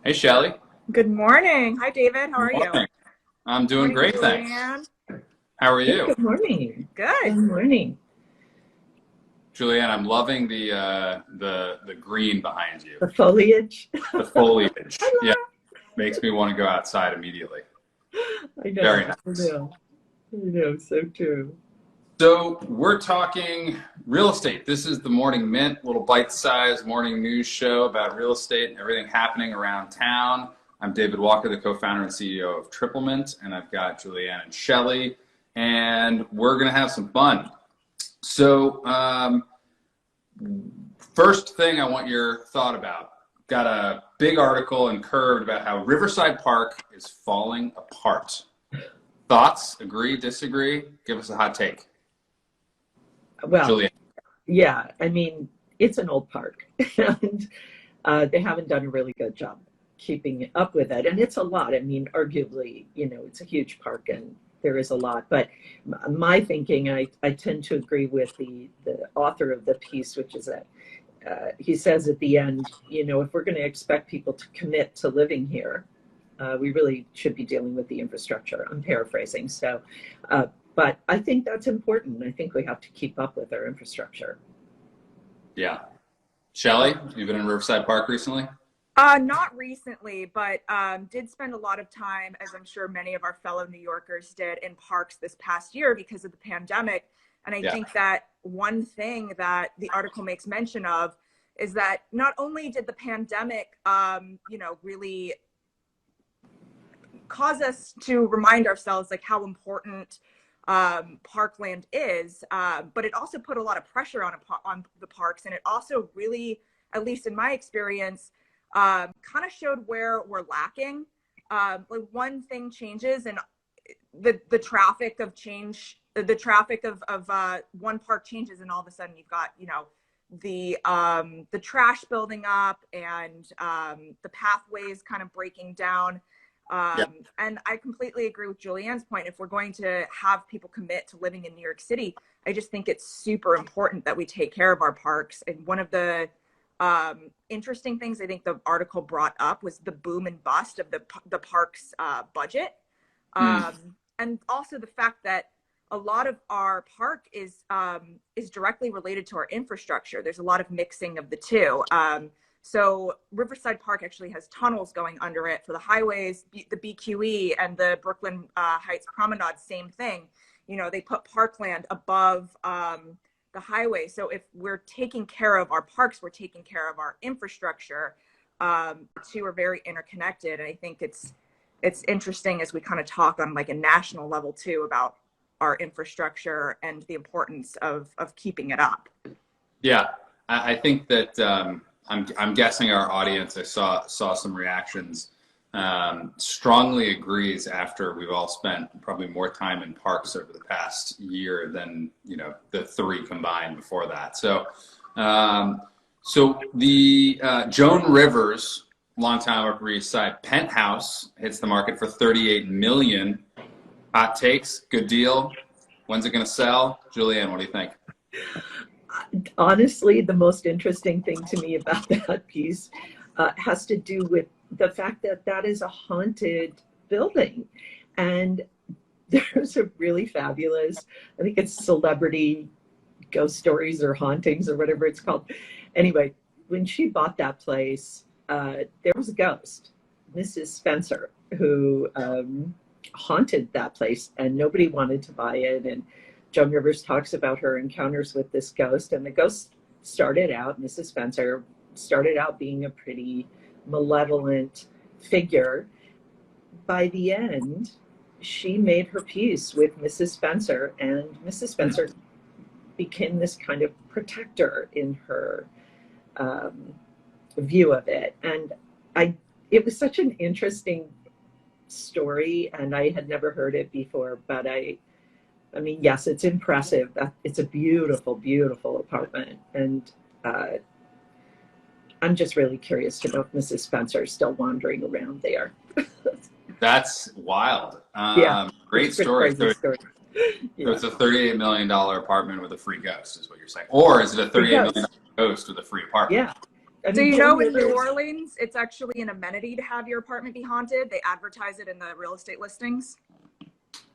Hey, Shelly. Good morning. Hi, David. How are Good you? morning. I'm doing Morning, great, thanks. Julianne. How are Hey, you? good morning. Good. Good morning. Julianne, I'm loving the green behind you. The foliage. The foliage. Yeah, I makes me want to go outside immediately. Very know. I nice. know. I know. So true. So we're talking real estate. This is the Morning Mint, little bite-sized morning news show about real estate and everything happening around town. I'm David Walker, the co-founder and CEO of Triple Mint, and I've got Julianne and Shelly, and we're going to have some fun. So first thing I want your thought about. Got a big article in Curved about how Riverside Park is falling apart. Thoughts? Agree? Disagree? Give us a hot take. Well, Julianne. yeah. I mean, it's an old park, and they haven't done a really good job keeping up with it. And it's a lot. I mean, arguably, it's a huge park, and there is a lot. But my thinking, I tend to agree with the author of the piece, which is that he says at the end, if we're going to expect people to commit to living here, we really should be dealing with the infrastructure. I'm paraphrasing. But I think that's important. I think we have to keep up with our infrastructure. Yeah. Shelly, you've been in Riverside Park recently? Not recently, but did spend a lot of time, as I'm sure many of our fellow New Yorkers did, in parks this past year because of the pandemic. And I Yeah. think that one thing that the article makes mention of is that not only did the pandemic, really cause us to remind ourselves like how important parkland is, but it also put a lot of pressure on the parks, and it also really, at least in my experience, kind of showed where we're lacking. Like one thing changes, and the traffic of change, the traffic of one park changes, and all of a sudden you've got the trash building up, and the pathways kind of breaking down. Yeah. And I completely agree with Julianne's point. If we're going to have people commit to living in New York City, I just think it's super important that we take care of our parks. And one of the interesting things I think the article brought up was the boom and bust of the park's budget. And also the fact that a lot of our park is directly related to our infrastructure. There's a lot of mixing of the two. So Riverside Park actually has tunnels going under it for the highways, the BQE and the Brooklyn Heights Promenade, same thing. They put parkland above the highway. So if we're taking care of our parks, we're taking care of our infrastructure. The two are very interconnected. And I think it's interesting as we kind of talk on like a national level too about our infrastructure and the importance of keeping it up. Yeah. I think that I'm guessing our audience, I saw some reactions, strongly agrees after we've all spent probably more time in parks over the past year than, the three combined before that. So, the Joan Rivers, longtime Upper East Side penthouse hits the market for $38 million. Hot takes, good deal. When's it going to sell? Julianne, what do you think? Honestly, the most interesting thing to me about that piece has to do with the fact that that is a haunted building. And there's a really fabulous, I think it's celebrity ghost stories or hauntings or whatever it's called. Anyway, when she bought that place, there was a ghost, Mrs. Spencer, who haunted that place, and nobody wanted to buy it. And Joan Rivers talks about her encounters with this ghost, and the ghost Mrs. Spencer started out being a pretty malevolent figure. By the end, she made her peace with Mrs. Spencer, and Mrs. Spencer became this kind of protector in her view of it. And it was such an interesting story, and I had never heard it before, but I mean, yes, it's impressive. It's a beautiful, beautiful apartment. And I'm just really curious to know if Mrs. Spencer is still wandering around there. That's wild. Yeah. Great story. Crazy story. So it's a $38 million apartment with a free ghost, is what you're saying. Or is it a $38 million ghost with a free apartment? Yeah. I So mean, you Joan know, in New Rivers, Orleans, it's actually an amenity to have your apartment be haunted. They advertise it in the real estate listings.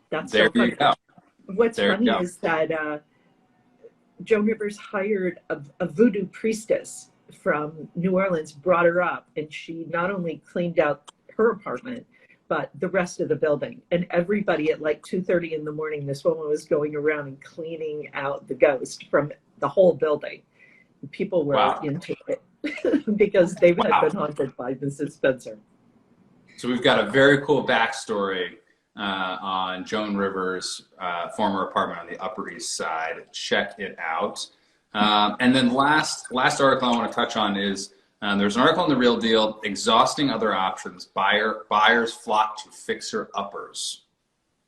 that's There so you funny. go. What's There you funny go. is that Joan Rivers hired a voodoo priestess from New Orleans, brought her up, and she not only cleaned out her apartment, but the rest of the building. And everybody at like 2:30 in the morning, this woman was going around and cleaning out the ghost from the whole building. People were Wow. into it because they had Wow. been haunted by Mrs. Spencer. So we've got a very cool backstory on Joan Rivers' former apartment on the Upper East Side. Check it out. And then last article I want to touch on is there's an article in The Real Deal, exhausting other options. Buyers flock to fixer-uppers.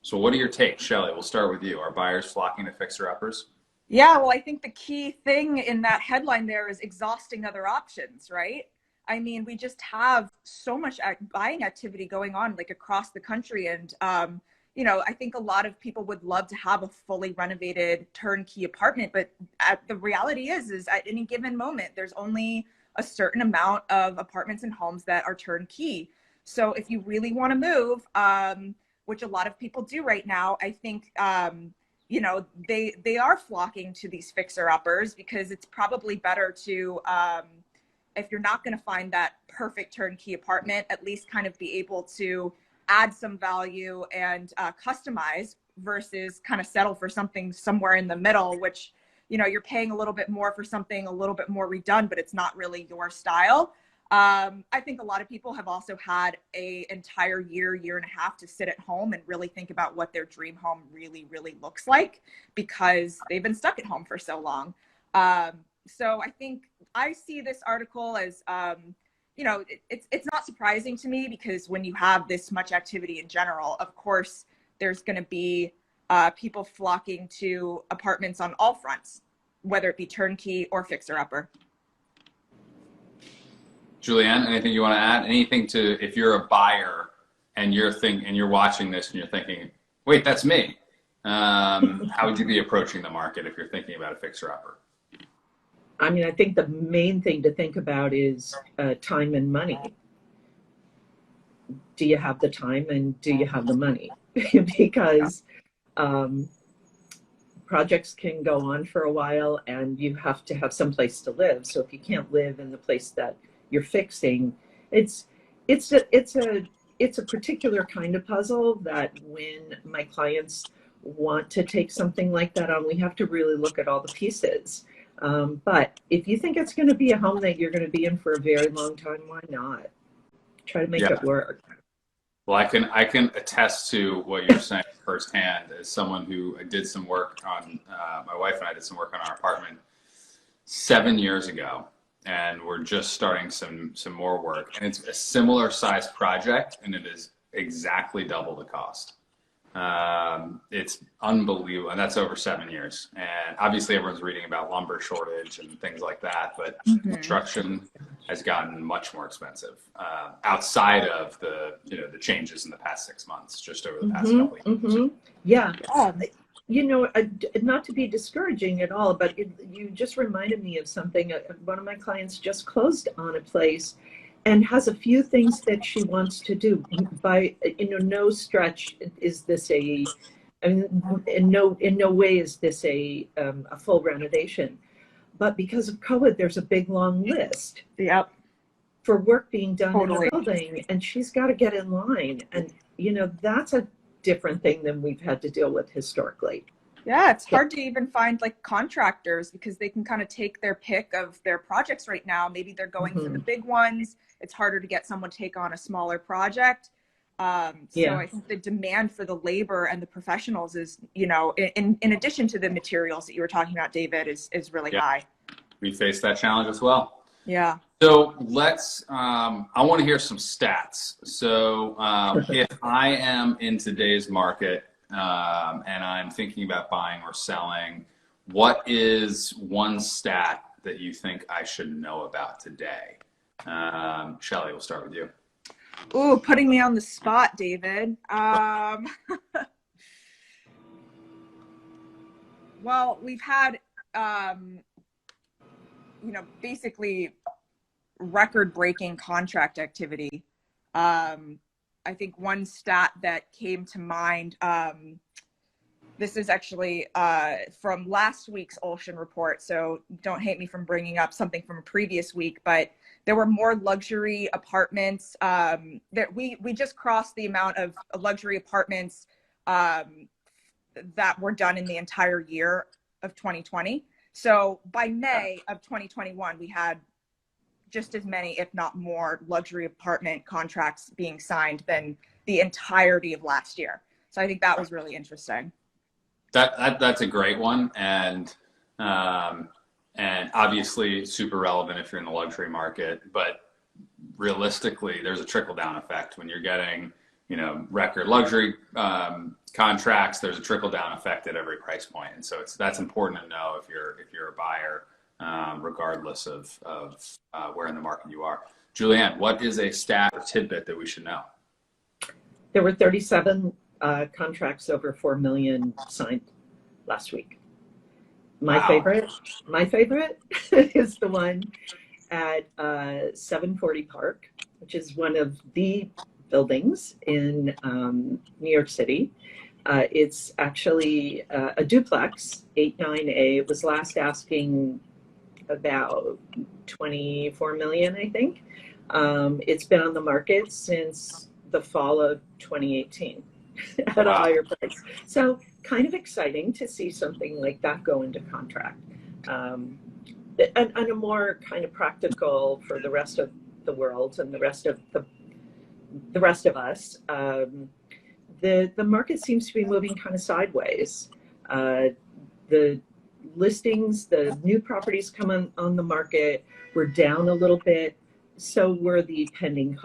So what are your takes, Shelly? We'll start with you. Are buyers flocking to fixer-uppers? Yeah, well, I think the key thing in that headline there is exhausting other options, right? I mean, we just have so much buying activity going on like across the country. And, you know, I think a lot of people would love to have a fully renovated turnkey apartment. But the reality is at any given moment, there's only a certain amount of apartments and homes that are turnkey. So if you really want to move, which a lot of people do right now, I think, you know, they are flocking to these fixer-uppers because it's probably better to, if you're not going to find that perfect turnkey apartment, at least kind of be able to add some value and customize versus kind of settle for something somewhere in the middle, which, you know, you're paying a little bit more for something a little bit more redone, but it's not really your style. I think a lot of people have also had an entire year and a half to sit at home and really think about what their dream home really, really looks like because they've been stuck at home for so long. So I think I see this article as, you know, it's not surprising to me because when you have this much activity in general, of course, there's going to be people flocking to apartments on all fronts, whether it be turnkey or fixer-upper. Julianne, anything you want to add? Anything to, if you're a buyer and you're watching this and you're thinking, wait, that's me. How would you be approaching the market if you're thinking about a fixer-upper? I mean, I think the main thing to think about is time and money. Do you have the time and do you have the money? Because projects can go on for a while and you have to have some place to live. So if you can't live in the place that you're fixing, it's a particular kind of puzzle that when my clients want to take something like that on, we have to really look at all the pieces. But if you think it's going to be a home that you're going to be in for a very long time, why not? Try to make it work. Well, I can attest to what you're saying firsthand as someone who did some work on, my wife and I did some work on our apartment 7 years ago, and we're just starting some more work. And it's a similar size project, and it is exactly double the cost. It's unbelievable, and that's over 7 years. And obviously everyone's reading about lumber shortage and things like that, but construction has gotten much more expensive, outside of the changes in the past 6 months, just over the past couple of years. Yeah. You know, not to be discouraging at all, but you just reminded me of something. One of my clients just closed on a place and has a few things that she wants to do. By no stretch is this in no way is this a full renovation. But because of COVID, there's a big long list. Yep. For work being done Totally. in the building, and she's got to get in line. And that's a different thing than we've had to deal with historically. Yeah, it's hard to even find like contractors because they can kind of take their pick of their projects right now. Maybe they're going for the big ones. It's harder to get someone to take on a smaller project. So I think the demand for the labor and the professionals is, in addition to the materials that you were talking about, David, is really high. We face that challenge as well. Yeah. So let's, I want to hear some stats. So if I am in today's market and I'm thinking about buying or selling, what is one stat that you think I should know about today? Shelly, we'll start with you. Ooh, putting me on the spot, David. Well, we've had, basically record-breaking contract activity. I think one stat that came to mind, this is actually from last week's Olshan report, so don't hate me from bringing up something from a previous week, but there were more luxury apartments. That we just crossed the amount of luxury apartments that were done in the entire year of 2020. So by May of 2021, we had just as many, if not more, luxury apartment contracts being signed than the entirety of last year. So I think that was really interesting. That's a great one, and obviously super relevant if you're in the luxury market. But realistically, there's a trickle down effect when you're getting, record luxury contracts. There's a trickle down effect at every price point, and so that's important to know if you're a buyer, regardless of where in the market you are. Julianne, what is a stat or tidbit that we should know? There were 37 contracts over 4 million signed last week. My favorite is the one at 740 Park, which is one of the buildings in New York City. It's actually a duplex, 89A. It was last asking about 24 million, I think. It's been on the market since the fall of 2018 at a higher price. So kind of exciting to see something like that go into contract. And a more kind of practical for the rest of the world and the rest of us. The market seems to be moving kind of sideways. The listings, the new properties come on the market were down a little bit. So were the pending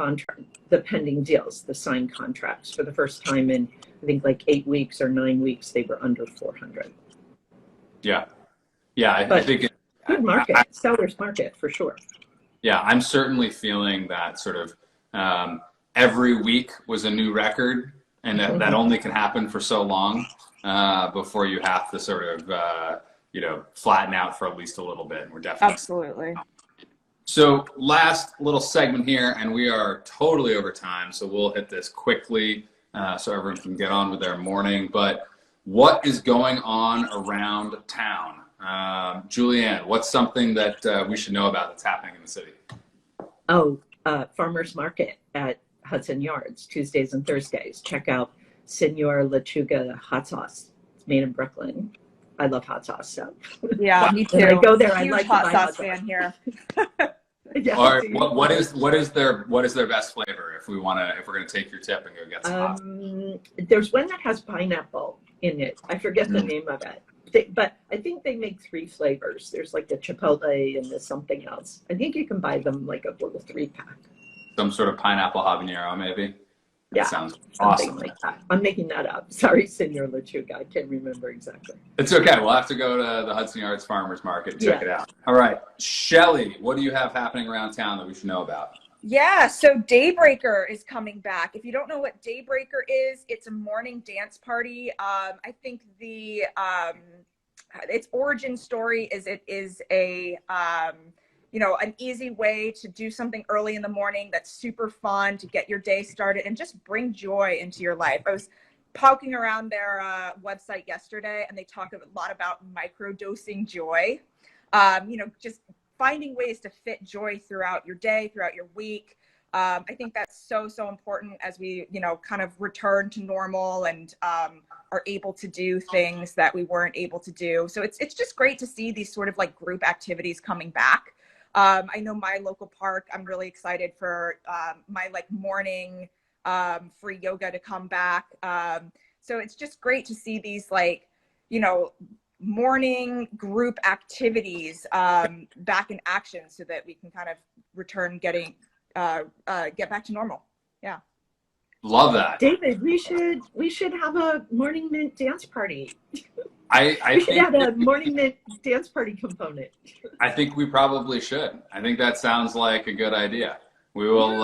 deals, the signed contracts. For the first time in, I think, like 8 weeks or 9 weeks, they were under 400. Yeah. I think good market, seller's market for sure. Yeah, I'm certainly feeling that sort of every week was a new record, and that only can happen for so long before you have to sort of flatten out for at least a little bit. And we're definitely absolutely. So last little segment here, and we are totally over time, so we'll hit this quickly so everyone can get on with their morning. But what is going on around town? Julianne, what's something that we should know about that's happening in the city? Farmers market at Hudson Yards, Tuesdays and Thursdays. Check out Senor Lechuga hot sauce. It's made in Brooklyn. I love hot sauce, so yeah, me too. When I go there, I huge like hot sauce fan here. Yeah, all right, what is their best flavor if we're gonna take your tip and go get some hot sauce? There's one that has pineapple in it. I forget the name of it. But I think they make 3 flavors. There's like the chipotle and the something else. I think you can buy them like a little 3-pack. Some sort of pineapple habanero, maybe. Yeah, sounds something awesome. Like that. I'm making that up. Sorry, Senor Lechuga. I can't remember exactly. It's okay. We'll have to go to the Hudson Yards Farmers Market and check it out. All right, Shelly, what do you have happening around town that we should know about? Yeah, so Daybreaker is coming back. If you don't know what Daybreaker is, it's a morning dance party. I think its origin story is it is a an easy way to do something early in the morning that's super fun to get your day started and just bring joy into your life. I was poking around their website yesterday, and they talk a lot about microdosing joy. Just finding ways to fit joy throughout your day, throughout your week. I think that's so important as we, kind of return to normal and are able to do things that we weren't able to do. So it's just great to see these sort of like group activities coming back. I know my local park, I'm really excited for my like morning free yoga to come back. So it's just great to see these like, morning group activities back in action so that we can kind of return get back to normal. Yeah. Love that. David, we should have a morning mint dance party. I should have a morning mint dance party component. I think we probably should. I think that sounds like a good idea. We will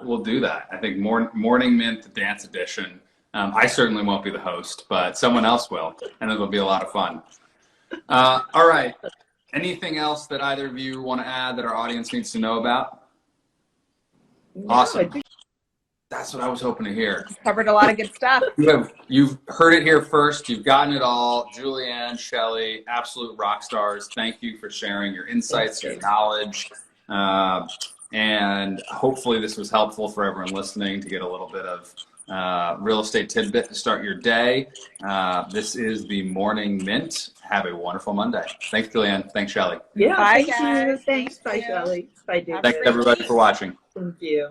we'll do that. I think morning mint dance edition. I certainly won't be the host, but someone else will, and it'll be a lot of fun. All right. Anything else that either of you want to add that our audience needs to know about? Awesome. I think That's what I was hoping to hear. Covered a lot of good stuff. You've heard it here first. You've gotten it all. Julianne, Shelly, absolute rock stars. Thank you for sharing your insights, your knowledge. And hopefully this was helpful for everyone listening to get a little bit of real estate tidbit to start your day. This is the Morning Mint. Have a wonderful Monday. Thanks, Julianne. Thanks, Shelly. Yeah, Bye, thank you. guys. Thanks. Thank Bye, you. Shelly. Bye, David. Thanks, everybody, for watching. Thank you.